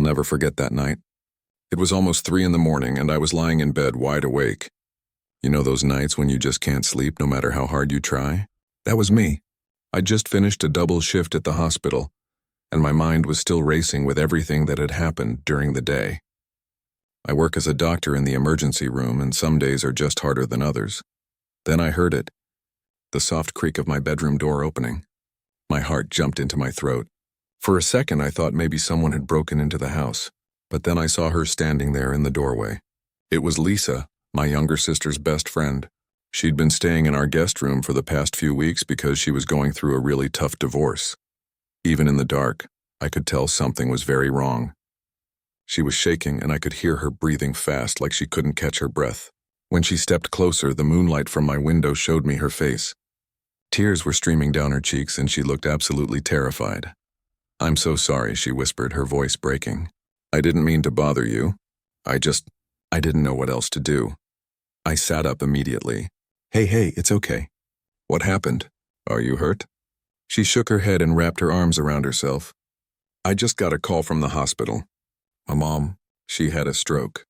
never forget that night. It was almost 3 in the morning and I was lying in bed wide awake. You know those nights when you just can't sleep no matter how hard you try? That was me. I'd just finished a double shift at the hospital, and my mind was still racing with everything that had happened during the day. I work as a doctor in the emergency room, and some days are just harder than others. Then I heard it, the soft creak of my bedroom door opening. My heart jumped into my throat. For a second I thought maybe someone had broken into the house, but then I saw her standing there in the doorway. It was Lisa, my younger sister's best friend. She'd been staying in our guest room for the past few weeks because she was going through a really tough divorce. Even in the dark, I could tell something was very wrong. She was shaking and I could hear her breathing fast like she couldn't catch her breath. When she stepped closer, the moonlight from my window showed me her face. Tears were streaming down her cheeks and she looked absolutely terrified. "I'm so sorry," she whispered, her voice breaking. "I didn't mean to bother you. I didn't know what else to do." I sat up immediately. Hey, it's okay." "What happened? Are you hurt?" She shook her head and wrapped her arms around herself. "I just got a call from the hospital. My mom, she had a stroke.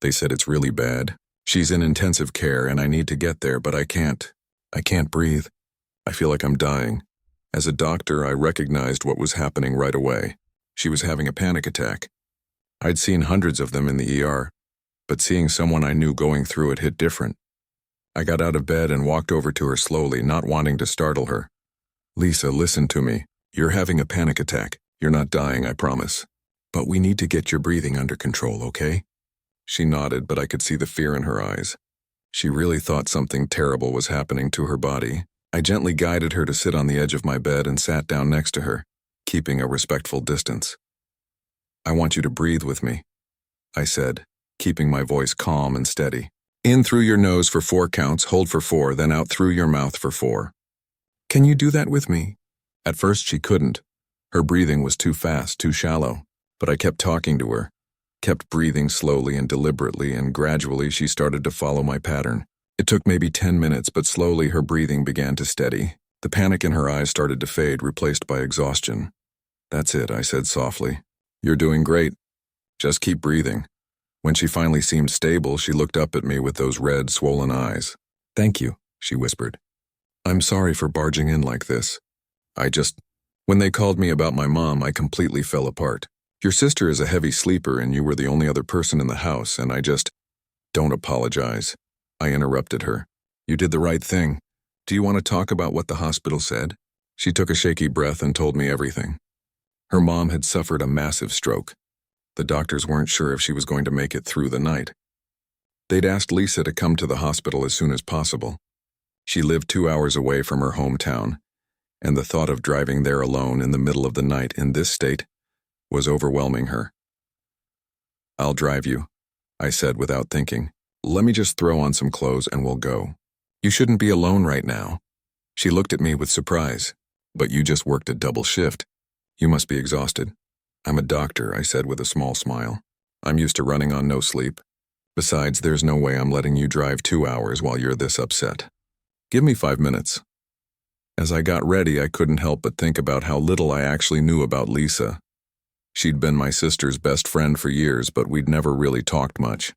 They said it's really bad. She's in intensive care and I need to get there, but I can't. I can't breathe. I feel like I'm dying." As a doctor, I recognized what was happening right away. She was having a panic attack. I'd seen hundreds of them in the ER, but seeing someone I knew going through it hit different. I got out of bed and walked over to her slowly, not wanting to startle her. "Lisa, listen to me. You're having a panic attack. You're not dying, I promise. But we need to get your breathing under control, okay?" She nodded, but I could see the fear in her eyes. She really thought something terrible was happening to her body. I gently guided her to sit on the edge of my bed and sat down next to her, keeping a respectful distance. "I want you to breathe with me," I said, keeping my voice calm and steady. "In through your nose for 4 counts, hold for 4, then out through your mouth for 4. Can you do that with me?" At first she couldn't. Her breathing was too fast, too shallow. But I kept talking to her, kept breathing slowly and deliberately, and gradually she started to follow my pattern. It took maybe 10 minutes, but slowly her breathing began to steady. The panic in her eyes started to fade, replaced by exhaustion. "That's it," I said softly. "You're doing great. Just keep breathing." When she finally seemed stable, she looked up at me with those red, swollen eyes. "Thank you," she whispered. "I'm sorry for barging in like this. When they called me about my mom, I completely fell apart. Your sister is a heavy sleeper and you were the only other person in the house, and Don't apologize," I interrupted her. "You did the right thing. Do you want to talk about what the hospital said?" She took a shaky breath and told me everything. Her mom had suffered a massive stroke. The doctors weren't sure if she was going to make it through the night. They'd asked Lisa to come to the hospital as soon as possible. She lived 2 hours away from her hometown, and the thought of driving there alone in the middle of the night in this state was overwhelming her. "I'll drive you," I said without thinking. "Let me just throw on some clothes and we'll go. You shouldn't be alone right now." She looked at me with surprise. "But you just worked a double shift. You must be exhausted." "I'm a doctor," I said with a small smile. "I'm used to running on no sleep. Besides, there's no way I'm letting you drive 2 hours while you're this upset. Give me 5 minutes. As I got ready, I couldn't help but think about how little I actually knew about Lisa. She'd been my sister's best friend for years, but we'd never really talked much.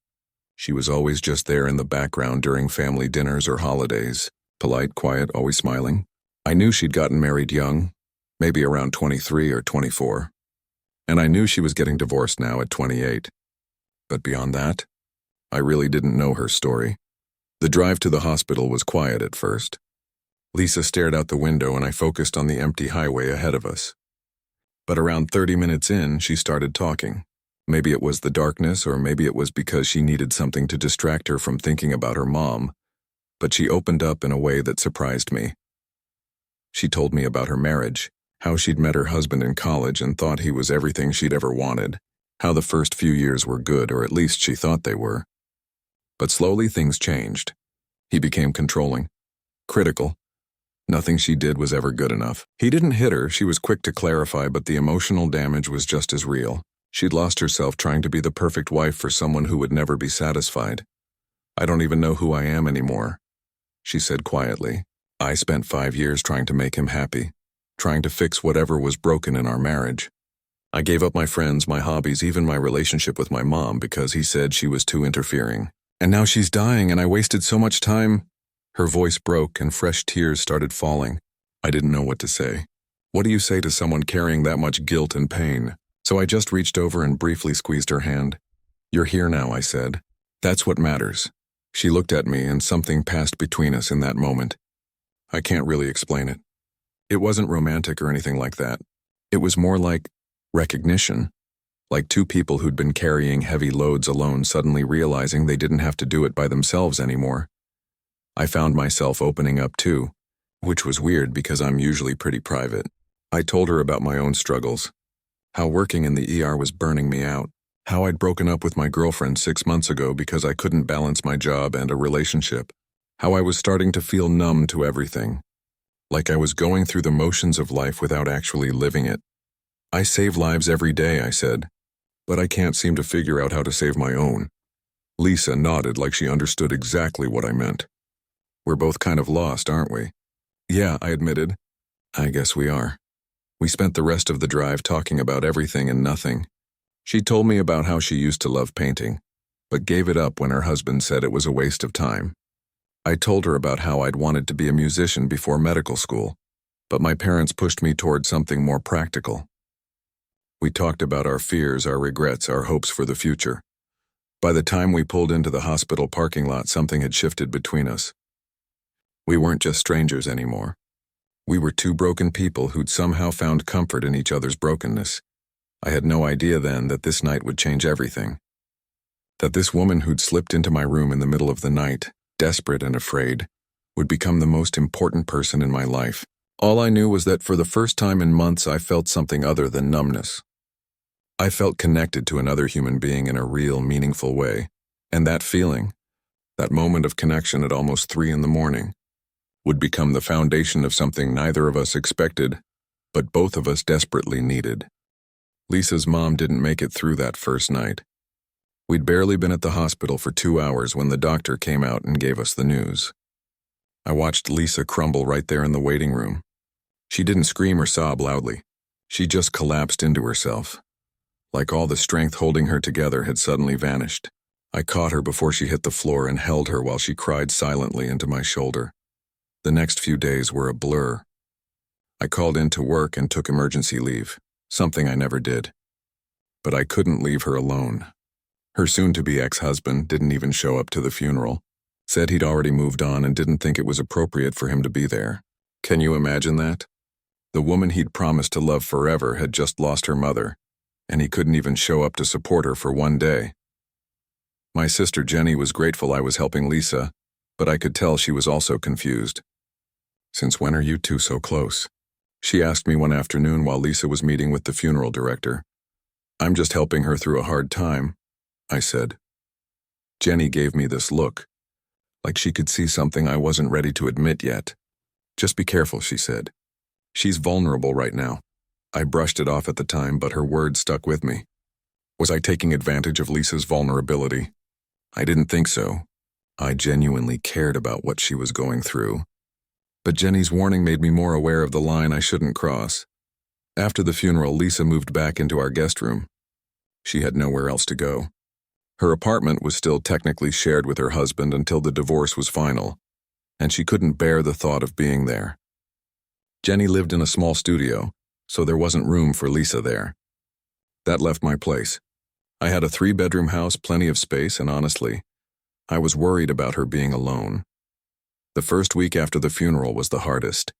She was always just there in the background during family dinners or holidays, polite, quiet, always smiling. I knew she'd gotten married young, maybe around 23 or 24. And I knew she was getting divorced now at 28. But beyond that, I really didn't know her story. The drive to the hospital was quiet at first. Lisa stared out the window and I focused on the empty highway ahead of us. But around 30 minutes in, she started talking. Maybe it was the darkness, or maybe it was because she needed something to distract her from thinking about her mom, but she opened up in a way that surprised me. She told me about her marriage, how she'd met her husband in college and thought he was everything she'd ever wanted, how the first few years were good, or at least she thought they were. But slowly things changed. He became controlling, critical. Nothing she did was ever good enough. He didn't hit her, she was quick to clarify, but the emotional damage was just as real. She'd lost herself trying to be the perfect wife for someone who would never be satisfied. "I don't even know who I am anymore," she said quietly. "I spent 5 years trying to make him happy, trying to fix whatever was broken in our marriage. I gave up my friends, my hobbies, even my relationship with my mom because he said she was too interfering. And now she's dying and I wasted so much time. Her voice broke and fresh tears started falling. I didn't know what to say. What do you say to someone carrying that much guilt and pain? So I just reached over and briefly squeezed her hand. You're here now, I said. That's what matters. She looked at me and something passed between us in that moment. I can't really explain it. It wasn't romantic or anything like that. It was more like recognition. Like two people who'd been carrying heavy loads alone suddenly realizing they didn't have to do it by themselves anymore. I found myself opening up too, which was weird because I'm usually pretty private. I told her about my own struggles, how working in the ER was burning me out, how I'd broken up with my girlfriend 6 months ago because I couldn't balance my job and a relationship, how I was starting to feel numb to everything, like I was going through the motions of life without actually living it. I save lives every day, I said, but I can't seem to figure out how to save my own. Lisa nodded like she understood exactly what I meant. We're both kind of lost, aren't we? Yeah, I admitted. I guess we are. We spent the rest of the drive talking about everything and nothing. She told me about how she used to love painting, but gave it up when her husband said it was a waste of time. I told her about how I'd wanted to be a musician before medical school, but my parents pushed me toward something more practical. We talked about our fears, our regrets, our hopes for the future. By the time we pulled into the hospital parking lot, something had shifted between us. We weren't just strangers anymore. We were two broken people who'd somehow found comfort in each other's brokenness. I had no idea then that this night would change everything. That this woman who'd slipped into my room in the middle of the night, desperate and afraid, would become the most important person in my life. All I knew was that for the first time in months I felt something other than numbness. I felt connected to another human being in a real, meaningful way. And that feeling, that moment of connection at almost 3 a.m, would become the foundation of something neither of us expected, but both of us desperately needed. Lisa's mom didn't make it through that first night. We'd barely been at the hospital for 2 hours when the doctor came out and gave us the news. I watched Lisa crumble right there in the waiting room. She didn't scream or sob loudly. She just collapsed into herself. Like all the strength holding her together had suddenly vanished. I caught her before she hit the floor and held her while she cried silently into my shoulder. The next few days were a blur. I called in to work and took emergency leave, something I never did. But I couldn't leave her alone. Her soon-to-be ex-husband didn't even show up to the funeral, said he'd already moved on and didn't think it was appropriate for him to be there. Can you imagine that? The woman he'd promised to love forever had just lost her mother, and he couldn't even show up to support her for one day. My sister Jenny was grateful I was helping Lisa, but I could tell she was also confused. Since when are you two so close? She asked me one afternoon while Lisa was meeting with the funeral director. I'm just helping her through a hard time, I said. Jenny gave me this look, like she could see something I wasn't ready to admit yet. Just be careful, she said. She's vulnerable right now. I brushed it off at the time, but her words stuck with me. Was I taking advantage of Lisa's vulnerability? I didn't think so. I genuinely cared about what she was going through. But Jenny's warning made me more aware of the line I shouldn't cross. After the funeral, Lisa moved back into our guest room. She had nowhere else to go. Her apartment was still technically shared with her husband until the divorce was final, and she couldn't bear the thought of being there. Jenny lived in a small studio, so there wasn't room for Lisa there. That left my place. I had a 3-bedroom house, plenty of space, and honestly, I was worried about her being alone. The first week after the funeral was the hardest.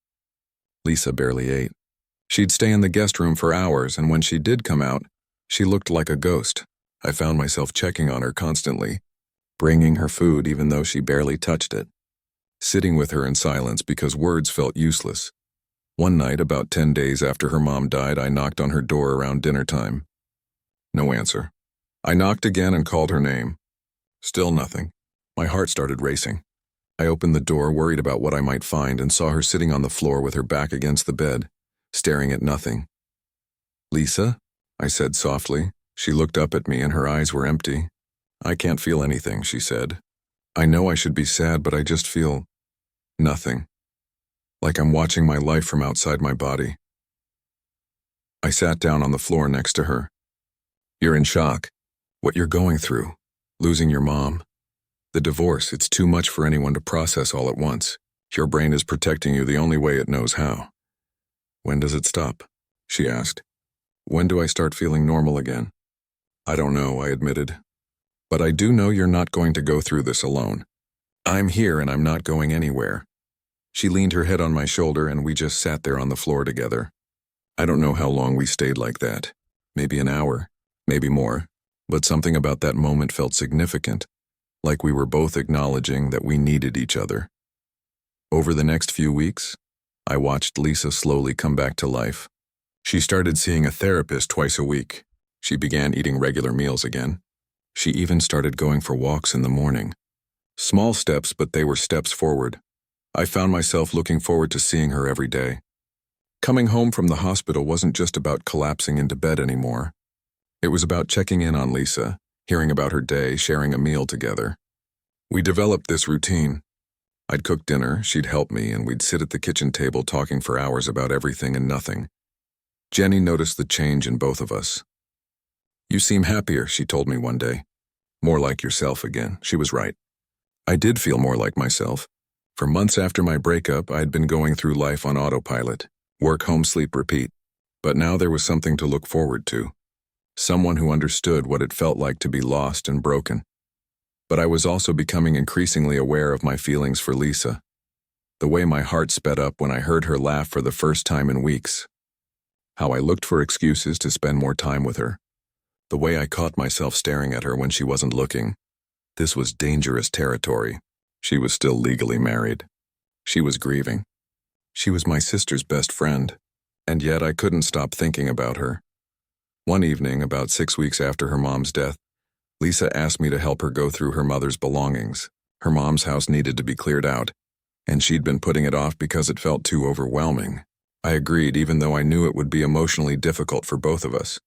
Lisa barely ate. She'd stay in the guest room for hours, and when she did come out, she looked like a ghost. I found myself checking on her constantly, bringing her food even though she barely touched it, sitting with her in silence because words felt useless. One night, about 10 days after her mom died, I knocked on her door around dinner time. No answer. I knocked again and called her name. Still nothing. My heart started racing. I opened the door, worried about what I might find, and saw her sitting on the floor with her back against the bed, staring at nothing. Lisa? I said softly. She looked up at me and her eyes were empty. I can't feel anything, she said. I know I should be sad, but I just feel nothing. Like I'm watching my life from outside my body. I sat down on the floor next to her. You're in shock. What you're going through. Losing your mom. The divorce, it's too much for anyone to process all at once. Your brain is protecting you the only way it knows how. When does it stop? She asked. When do I start feeling normal again? I don't know, I admitted. But I do know you're not going to go through this alone. I'm here and I'm not going anywhere. She leaned her head on my shoulder and we just sat there on the floor together. I don't know how long we stayed like that. Maybe an hour, maybe more. But something about that moment felt significant, like we were both acknowledging that we needed each other. Over the next few weeks, I watched Lisa slowly come back to life. She started seeing a therapist twice a week. She began eating regular meals again. She even started going for walks in the morning. Small steps, but they were steps forward. I found myself looking forward to seeing her every day. Coming home from the hospital wasn't just about collapsing into bed anymore. It was about checking in on Lisa, hearing about her day, sharing a meal together. We developed this routine. I'd cook dinner, she'd help me, and we'd sit at the kitchen table talking for hours about everything and nothing. Jenny noticed the change in both of us. You seem happier, she told me one day. More like yourself again. She was right. I did feel more like myself. For months after my breakup, I'd been going through life on autopilot. Work, home, sleep, repeat. But now there was something to look forward to. Someone who understood what it felt like to be lost and broken. But I was also becoming increasingly aware of my feelings for Lisa. The way my heart sped up when I heard her laugh for the first time in weeks. How I looked for excuses to spend more time with her. The way I caught myself staring at her when she wasn't looking. This was dangerous territory. She was still legally married. She was grieving. She was my sister's best friend. And yet I couldn't stop thinking about her. One evening, about 6 weeks after her mom's death, Lisa asked me to help her go through her mother's belongings. Her mom's house needed to be cleared out, and she'd been putting it off because it felt too overwhelming. I agreed, even though I knew it would be emotionally difficult for both of us.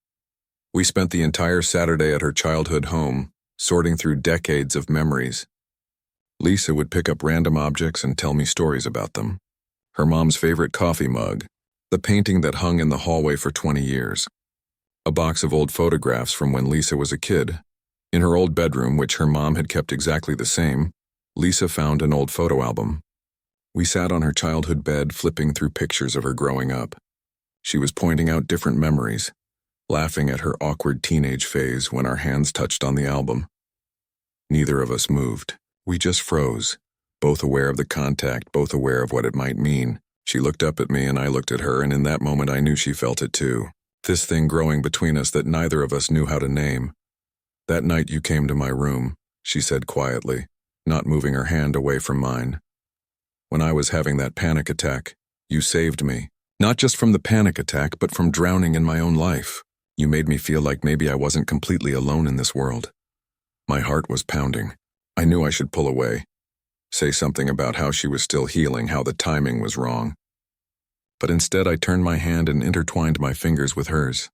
We spent the entire Saturday at her childhood home, sorting through decades of memories. Lisa would pick up random objects and tell me stories about them. Her mom's favorite coffee mug, the painting that hung in the hallway for 20 years, a box of old photographs from when Lisa was a kid. In her old bedroom, which her mom had kept exactly the same, Lisa found an old photo album. We sat on her childhood bed, flipping through pictures of her growing up. She was pointing out different memories, laughing at her awkward teenage phase when our hands touched on the album. Neither of us moved. We just froze, both aware of the contact, both aware of what it might mean. She looked up at me and I looked at her, and in that moment I knew she felt it too. This thing growing between us that neither of us knew how to name. That night you came to my room, she said quietly, not moving her hand away from mine. When I was having that panic attack, you saved me. Not just from the panic attack, but from drowning in my own life. You made me feel like maybe I wasn't completely alone in this world. My heart was pounding. I knew I should pull away, say something about how she was still healing, how the timing was wrong. But instead I turned my hand and intertwined my fingers with hers.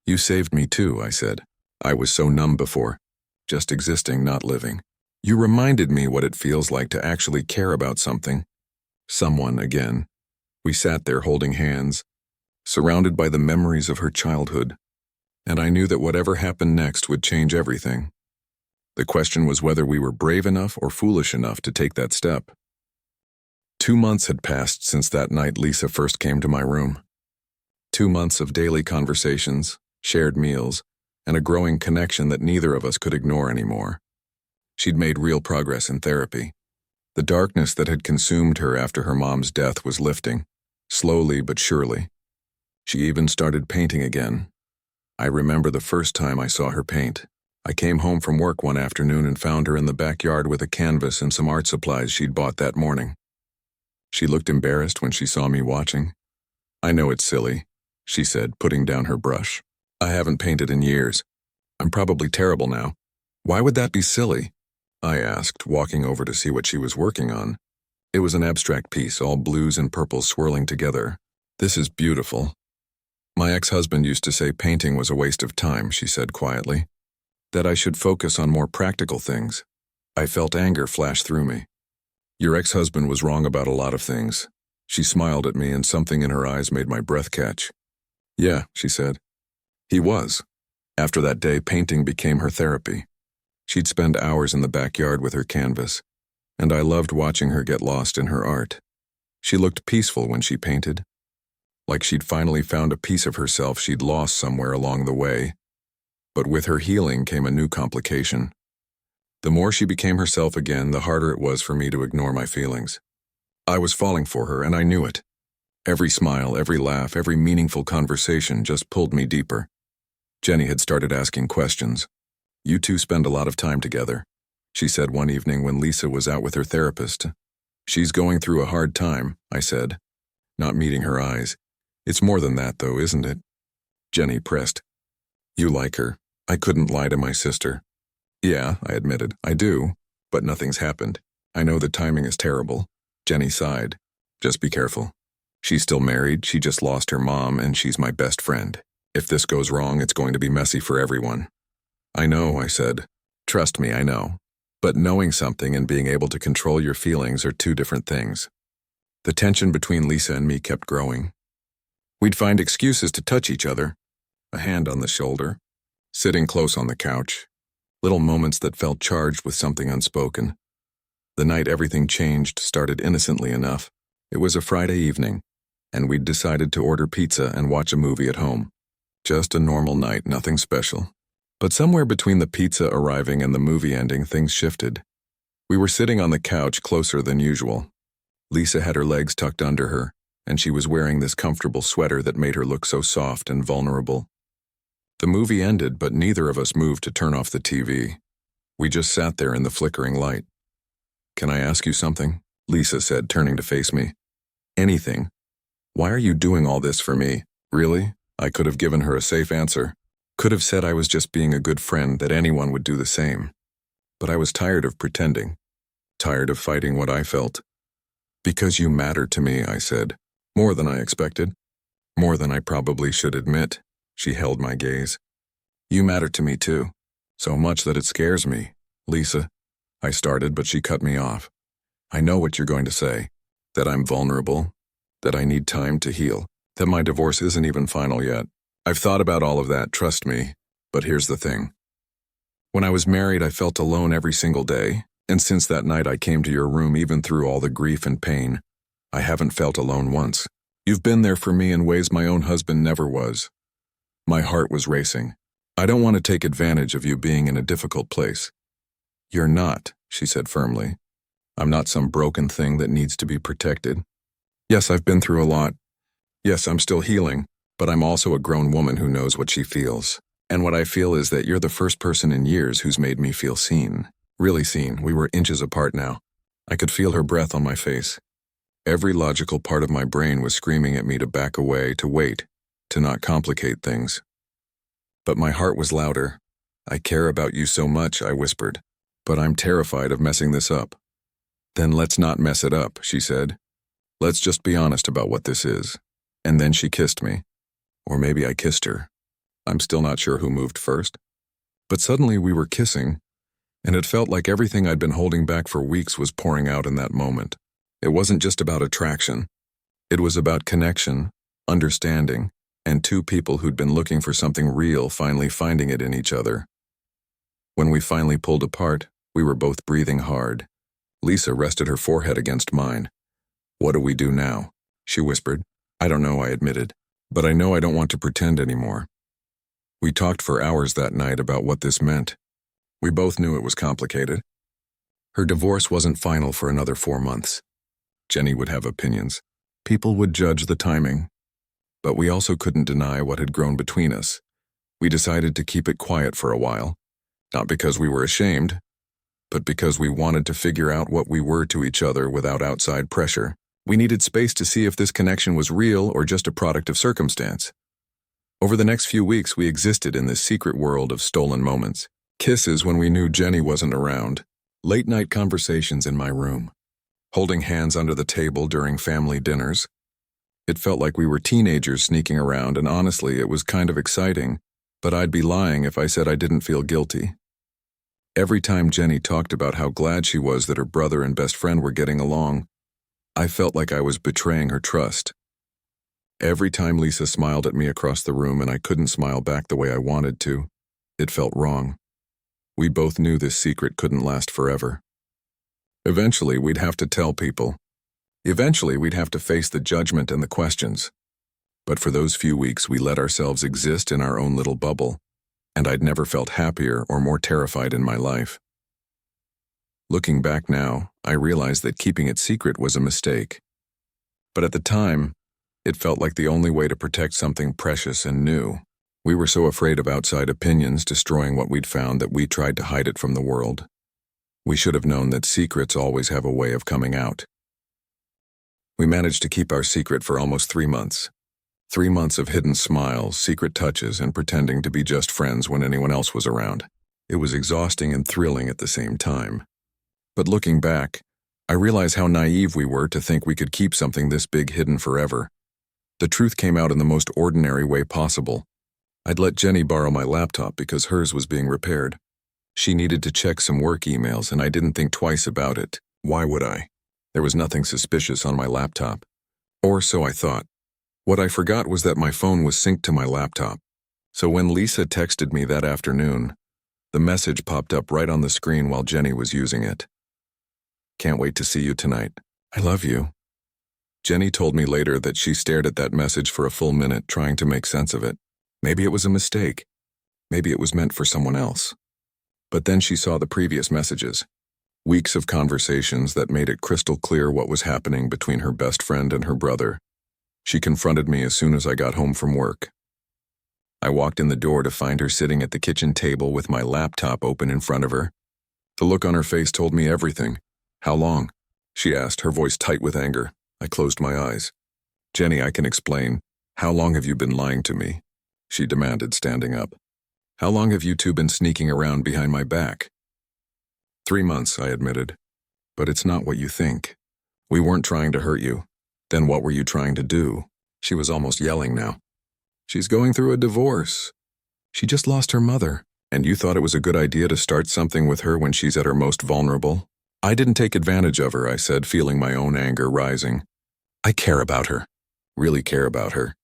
You saved me too, I said. I was so numb before, just existing, not living. You reminded me what it feels like to actually care about something. Someone again. We sat there holding hands, surrounded by the memories of her childhood. And I knew that whatever happened next would change everything. The question was whether we were brave enough or foolish enough to take that step. 2 months had passed since that night Lisa first came to my room. 2 months of daily conversations, shared meals, and a growing connection that neither of us could ignore anymore. She'd made real progress in therapy. The darkness that had consumed her after her mom's death was lifting, slowly but surely. She even started painting again. I remember the first time I saw her paint. I came home from work one afternoon and found her in the backyard with a canvas and some art supplies she'd bought that morning. She looked embarrassed when she saw me watching. I know it's silly, she said, putting down her brush. I haven't painted in years. I'm probably terrible now. Why would that be silly? I asked, walking over to see what she was working on. It was an abstract piece, all blues and purples swirling together. This is beautiful. My ex-husband used to say painting was a waste of time, she said quietly. That I should focus on more practical things. I felt anger flash through me. Your ex-husband was wrong about a lot of things. She smiled at me and something in her eyes made my breath catch. Yeah, she said. He was. After that day, painting became her therapy. She'd spend hours in the backyard with her canvas, and I loved watching her get lost in her art. She looked peaceful when she painted, like she'd finally found a piece of herself she'd lost somewhere along the way. But with her healing came a new complication. The more she became herself again, the harder it was for me to ignore my feelings. I was falling for her, and I knew it. Every smile, every laugh, every meaningful conversation just pulled me deeper. Jenny had started asking questions. "You two spend a lot of time together," she said one evening when Lisa was out with her therapist. "She's going through a hard time," I said, not meeting her eyes. "It's more than that, though, isn't it?" Jenny pressed. "You like her." I couldn't lie to my sister. "Yeah," I admitted, "I do, but nothing's happened. I know the timing is terrible." Jenny sighed. "Just be careful. She's still married, she just lost her mom, and she's my best friend. If this goes wrong, it's going to be messy for everyone." "I know," I said. "Trust me, I know. But knowing something and being able to control your feelings are two different things." The tension between Lisa and me kept growing. We'd find excuses to touch each other, a hand on the shoulder, sitting close on the couch, little moments that felt charged with something unspoken. The night everything changed started innocently enough. It was a Friday evening, and we'd decided to order pizza and watch a movie at home. Just a normal night, nothing special. But somewhere between the pizza arriving and the movie ending, things shifted. We were sitting on the couch closer than usual. Lisa had her legs tucked under her, and she was wearing this comfortable sweater that made her look so soft and vulnerable. The movie ended, but neither of us moved to turn off the TV. We just sat there in the flickering light. "Can I ask you something?" Lisa said, turning to face me. "Anything. Why are you doing all this for me? Really?" I could have given her a safe answer. Could have said I was just being a good friend, that anyone would do the same. But I was tired of pretending. Tired of fighting what I felt. "Because you matter to me," I said. "More than I expected. More than I probably should admit." She held my gaze. "You matter to me too. So much that it scares me." "Lisa," I started, but she cut me off. "I know what you're going to say. That I'm vulnerable. That I need time to heal. That my divorce isn't even final yet. I've thought about all of that, trust me. But here's the thing. When I was married, I felt alone every single day. And since that night I came to your room, even through all the grief and pain, I haven't felt alone once. You've been there for me in ways my own husband never was." My heart was racing. "I don't want to take advantage of you being in a difficult place." "You're not," she said firmly. "I'm not some broken thing that needs to be protected. Yes, I've been through a lot. Yes, I'm still healing, but I'm also a grown woman who knows what she feels. And what I feel is that you're the first person in years who's made me feel seen. Really seen." We were inches apart now. I could feel her breath on my face. Every logical part of my brain was screaming at me to back away, to wait, to not complicate things. But my heart was louder. "I care about you so much," I whispered, "but I'm terrified of messing this up." "Then let's not mess it up," she said. "Let's just be honest about what this is." And then she kissed me. Or maybe I kissed her. I'm still not sure who moved first. But suddenly we were kissing, and it felt like everything I'd been holding back for weeks was pouring out in that moment. It wasn't just about attraction. It was about connection, understanding, and two people who'd been looking for something real finally finding it in each other. When we finally pulled apart, we were both breathing hard. Lisa rested her forehead against mine. "What do we do now?" she whispered. "I don't know," I admitted, "but I know I don't want to pretend anymore." We talked for hours that night about what this meant. We both knew it was complicated. Her divorce wasn't final for another 4 months. Jenny would have opinions. People would judge the timing. But we also couldn't deny what had grown between us. We decided to keep it quiet for a while, not because we were ashamed, but because we wanted to figure out what we were to each other without outside pressure. We needed space to see if this connection was real or just a product of circumstance. Over the next few weeks, we existed in this secret world of stolen moments. Kisses when we knew Jenny wasn't around. Late-night conversations in my room. Holding hands under the table during family dinners. It felt like we were teenagers sneaking around, and honestly, it was kind of exciting, but I'd be lying if I said I didn't feel guilty. Every time Jenny talked about how glad she was that her brother and best friend were getting along, I felt like I was betraying her trust. Every time Lisa smiled at me across the room and I couldn't smile back the way I wanted to, it felt wrong. We both knew this secret couldn't last forever. Eventually, we'd have to tell people. Eventually, we'd have to face the judgment and the questions. But for those few weeks, we let ourselves exist in our own little bubble, and I'd never felt happier or more terrified in my life. Looking back now, I realized that keeping it secret was a mistake. But at the time, it felt like the only way to protect something precious and new. We were so afraid of outside opinions destroying what we'd found that we tried to hide it from the world. We should have known that secrets always have a way of coming out. We managed to keep our secret for almost 3 months. 3 months of hidden smiles, secret touches, and pretending to be just friends when anyone else was around. It was exhausting and thrilling at the same time. But looking back, I realize how naive we were to think we could keep something this big hidden forever. The truth came out in the most ordinary way possible. I'd let Jenny borrow my laptop because hers was being repaired. She needed to check some work emails and I didn't think twice about it. Why would I? There was nothing suspicious on my laptop. Or so I thought. What I forgot was that my phone was synced to my laptop. So when Lisa texted me that afternoon, the message popped up right on the screen while Jenny was using it. Can't wait to see you tonight. I love you. Jenny told me later that she stared at that message for a full minute trying to make sense of it. Maybe it was a mistake. Maybe it was meant for someone else. But then she saw the previous messages. Weeks of conversations that made it crystal clear what was happening between her best friend and her brother. She confronted me as soon as I got home from work. I walked in the door to find her sitting at the kitchen table with my laptop open in front of her. The look on her face told me everything. How long? She asked, her voice tight with anger. I closed my eyes. Jenny, I can explain. How long have you been lying to me? She demanded, standing up. How long have you two been sneaking around behind my back? 3 months, I admitted. But it's not what you think. We weren't trying to hurt you. Then what were you trying to do? She was almost yelling now. She's going through a divorce. She just lost her mother. And you thought it was a good idea to start something with her when she's at her most vulnerable? I didn't take advantage of her, I said, feeling my own anger rising. I care about her. Really care about her.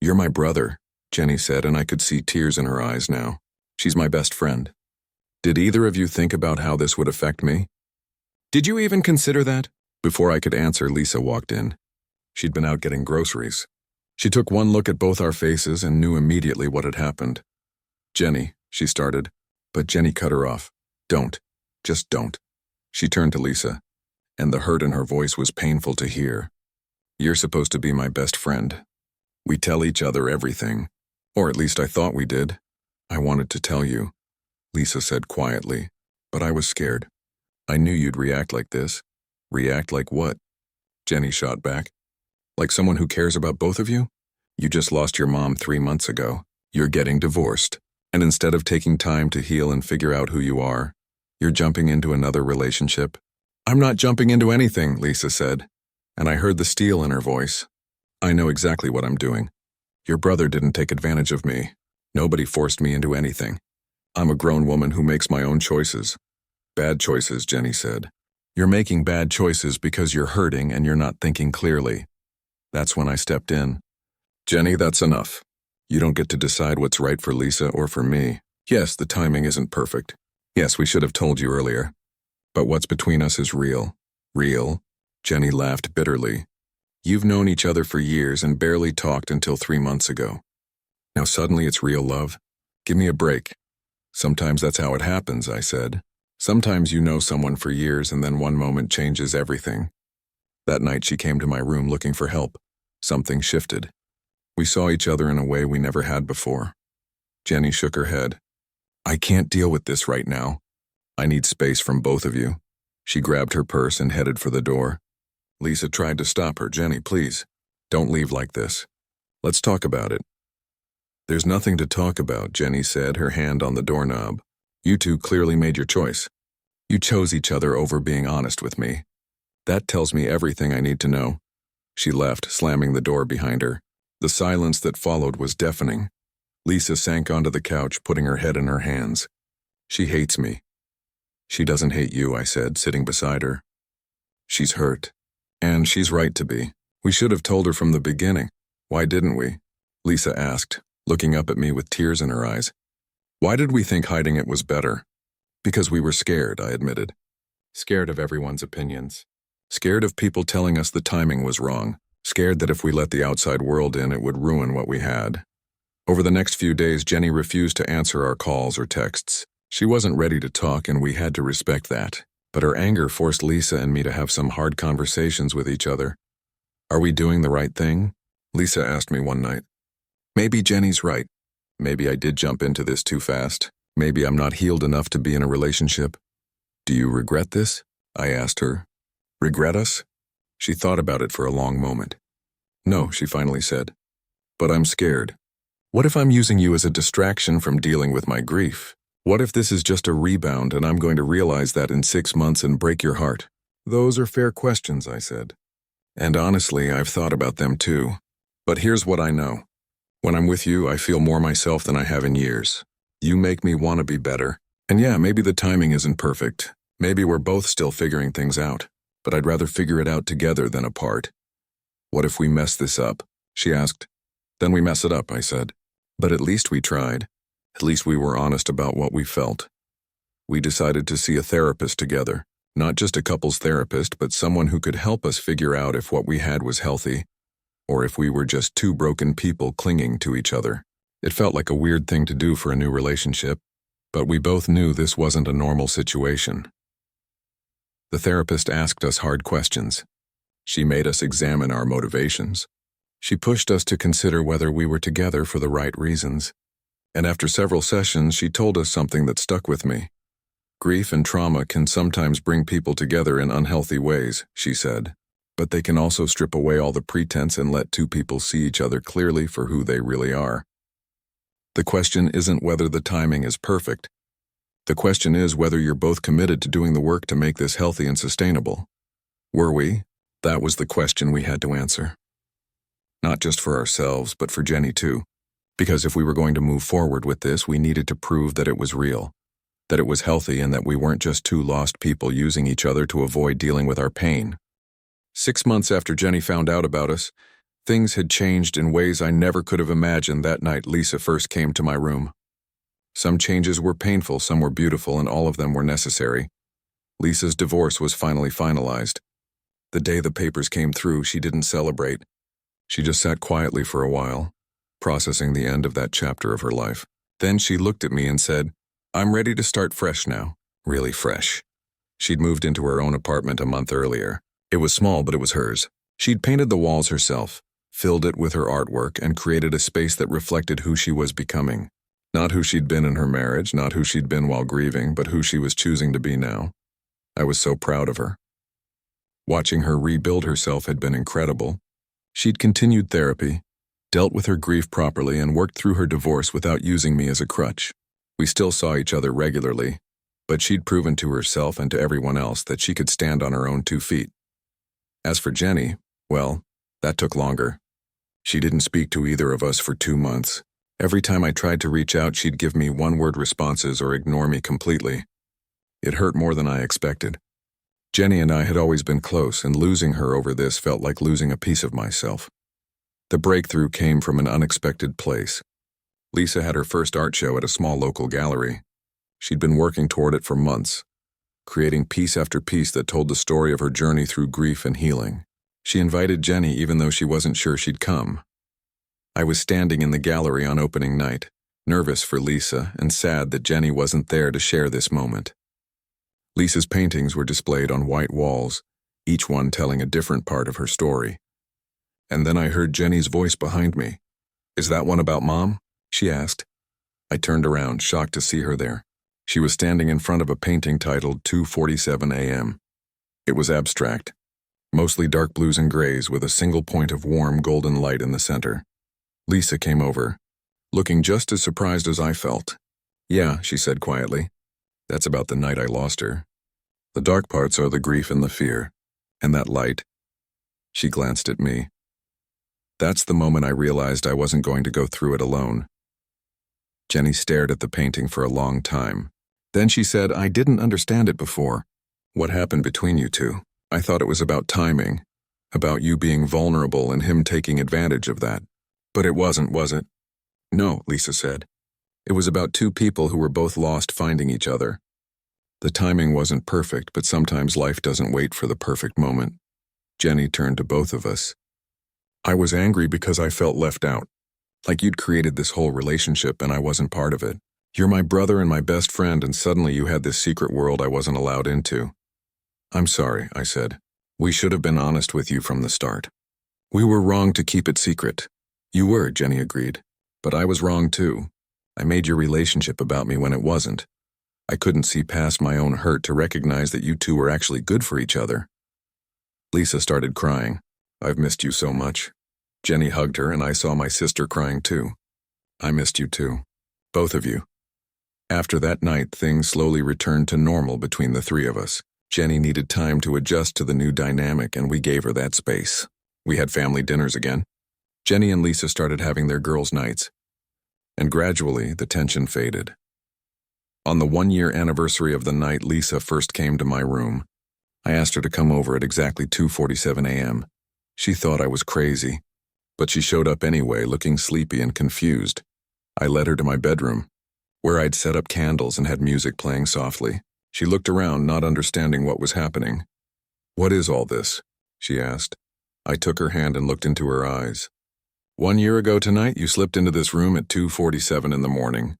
You're my brother, Jenny said, and I could see tears in her eyes now. She's my best friend. Did either of you think about how this would affect me? Did you even consider that? Before I could answer, Lisa walked in. She'd been out getting groceries. She took one look at both our faces and knew immediately what had happened. Jenny, she started, but Jenny cut her off. Don't. Just don't. She turned to Lisa, and the hurt in her voice was painful to hear. You're supposed to be my best friend. We tell each other everything. Or at least I thought we did. I wanted to tell you, Lisa said quietly, but I was scared. I knew you'd react like this. React like what? Jenny shot back. Like someone who cares about both of you? You just lost your mom 3 months ago. You're getting divorced. And instead of taking time to heal and figure out who you are, you're jumping into another relationship. I'm not jumping into anything, Lisa said. And I heard the steel in her voice. I know exactly what I'm doing. Your brother didn't take advantage of me. Nobody forced me into anything. I'm a grown woman who makes my own choices. Bad choices, Jenny said. You're making bad choices because you're hurting and you're not thinking clearly. That's when I stepped in. Jenny, that's enough. You don't get to decide what's right for Lisa or for me. Yes, the timing isn't perfect. Yes, we should have told you earlier. But what's between us is real. Real? Jenny laughed bitterly. You've known each other for years and barely talked until 3 months ago. Now suddenly it's real love? Give me a break. Sometimes that's how it happens, I said. Sometimes you know someone for years and then one moment changes everything. That night she came to my room looking for help. Something shifted. We saw each other in a way we never had before. Jenny shook her head. I can't deal with this right now. I need space from both of you. She grabbed her purse and headed for the door. Lisa tried to stop her. Jenny, please. Don't leave like this. Let's talk about it. There's nothing to talk about, Jenny said, her hand on the doorknob. You two clearly made your choice. You chose each other over being honest with me. That tells me everything I need to know. She left, slamming the door behind her. The silence that followed was deafening. Lisa sank onto the couch, putting her head in her hands. She hates me. She doesn't hate you, I said, sitting beside her. She's hurt. And she's right to be. We should have told her from the beginning. Why didn't we? Lisa asked, looking up at me with tears in her eyes. Why did we think hiding it was better? Because we were scared, I admitted. Scared of everyone's opinions. Scared of people telling us the timing was wrong. Scared that if we let the outside world in, it would ruin what we had. Over the next few days, Jenny refused to answer our calls or texts. She wasn't ready to talk, and we had to respect that. But her anger forced Lisa and me to have some hard conversations with each other. Are we doing the right thing? Lisa asked me one night. Maybe Jenny's right. Maybe I did jump into this too fast. Maybe I'm not healed enough to be in a relationship. Do you regret this? I asked her. Regret us? She thought about it for a long moment. No, she finally said. But I'm scared. What if I'm using you as a distraction from dealing with my grief? What if this is just a rebound and I'm going to realize that in 6 months and break your heart? Those are fair questions, I said. And honestly, I've thought about them too. But here's what I know. When I'm with you, I feel more myself than I have in years. You make me want to be better. And yeah, maybe the timing isn't perfect. Maybe we're both still figuring things out. But I'd rather figure it out together than apart. What if we mess this up? She asked. Then we mess it up, I said. But at least we tried. At least we were honest about what we felt. We decided to see a therapist together. Not just a couples therapist, but someone who could help us figure out if what we had was healthy, or if we were just two broken people clinging to each other. It felt like a weird thing to do for a new relationship, but we both knew this wasn't a normal situation. The therapist asked us hard questions. She made us examine our motivations. She pushed us to consider whether we were together for the right reasons. And after several sessions, she told us something that stuck with me. Grief and trauma can sometimes bring people together in unhealthy ways, she said. But they can also strip away all the pretense and let two people see each other clearly for who they really are. The question isn't whether the timing is perfect. The question is whether you're both committed to doing the work to make this healthy and sustainable. Were we? That was the question we had to answer. Not just for ourselves, but for Jenny too. Because if we were going to move forward with this, we needed to prove that it was real, that it was healthy, and that we weren't just two lost people using each other to avoid dealing with our pain. 6 months after Jenny found out about us, things had changed in ways I never could have imagined that night Lisa first came to my room. Some changes were painful, some were beautiful, and all of them were necessary. Lisa's divorce was finally finalized. The day the papers came through, she didn't celebrate. She just sat quietly for a while, processing the end of that chapter of her life. Then she looked at me and said, "I'm ready to start fresh now, really fresh." She'd moved into her own apartment a month earlier. It was small, but it was hers. She'd painted the walls herself, filled it with her artwork, and created a space that reflected who she was becoming. Not who she'd been in her marriage, not who she'd been while grieving, but who she was choosing to be now. I was so proud of her. Watching her rebuild herself had been incredible. She'd continued therapy, dealt with her grief properly, and worked through her divorce without using me as a crutch. We still saw each other regularly, but she'd proven to herself and to everyone else that she could stand on her own 2 feet. As for Jenny, well, that took longer. She didn't speak to either of us for 2 months. Every time I tried to reach out, she'd give me one-word responses or ignore me completely. It hurt more than I expected. Jenny and I had always been close, and losing her over this felt like losing a piece of myself. The breakthrough came from an unexpected place. Lisa had her first art show at a small local gallery. She'd been working toward it for months, creating piece after piece that told the story of her journey through grief and healing. She invited Jenny even though she wasn't sure she'd come. I was standing in the gallery on opening night, nervous for Lisa and sad that Jenny wasn't there to share this moment. Lisa's paintings were displayed on white walls, each one telling a different part of her story. And then I heard Jenny's voice behind me. "Is that one about Mom?" she asked. I turned around, shocked to see her there. She was standing in front of a painting titled 2:47 a.m. It was abstract, mostly dark blues and grays with a single point of warm golden light in the center. Lisa came over, looking just as surprised as I felt. "Yeah," she said quietly. "That's about the night I lost her. The dark parts are the grief and the fear. And that light." She glanced at me. That's the moment I realized I wasn't going to go through it alone. Jenny stared at the painting for a long time. Then she said, "I didn't understand it before. What happened between you two? I thought it was about timing, about you being vulnerable and him taking advantage of that. But it wasn't, was it? No, Lisa said. It was about two people who were both lost finding each other. The timing wasn't perfect, but sometimes life doesn't wait for the perfect moment. Jenny turned to both of us. I was angry because I felt left out. Like you'd created this whole relationship and I wasn't part of it. You're my brother and my best friend, and suddenly you had this secret world I wasn't allowed into. I'm sorry, I said. We should have been honest with you from the start. We were wrong to keep it secret. You were, Jenny agreed. But I was wrong too. I made your relationship about me when it wasn't. I couldn't see past my own hurt to recognize that you two were actually good for each other. Lisa started crying. I've missed you so much. Jenny hugged her, and I saw my sister crying too. I missed you too. Both of you. After that night, things slowly returned to normal between the three of us. Jenny needed time to adjust to the new dynamic, and we gave her that space. We had family dinners again. Jenny and Lisa started having their girls' nights, and gradually the tension faded. On the 1-year anniversary of the night Lisa first came to my room, I asked her to come over at exactly 2:47 a.m. She thought I was crazy, but she showed up anyway, looking sleepy and confused. I led her to my bedroom, where I'd set up candles and had music playing softly. She looked around, not understanding what was happening. What is all this? She asked. I took her hand and looked into her eyes. 1 year ago tonight, you slipped into this room at 2:47 in the morning.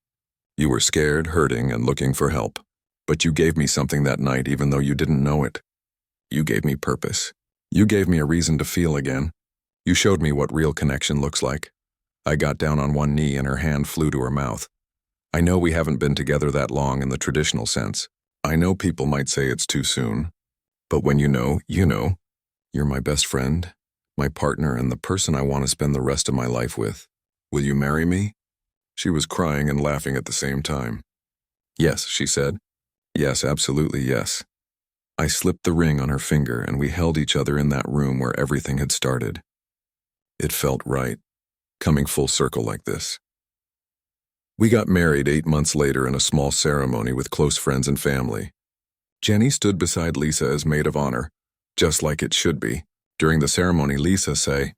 You were scared, hurting, and looking for help. But you gave me something that night, even though you didn't know it. You gave me purpose. You gave me a reason to feel again. You showed me what real connection looks like. I got down on one knee and her hand flew to her mouth. I know we haven't been together that long in the traditional sense. I know people might say it's too soon. But when you know, you know. You're my best friend, my partner, and the person I want to spend the rest of my life with. Will you marry me? She was crying and laughing at the same time. Yes, she said. Yes, absolutely yes. I slipped the ring on her finger and we held each other in that room where everything had started. It felt right, coming full circle like this. We got married 8 months later in a small ceremony with close friends and family. Jenny stood beside Lisa as maid of honor, just like it should be. During the ceremony, Lisa say,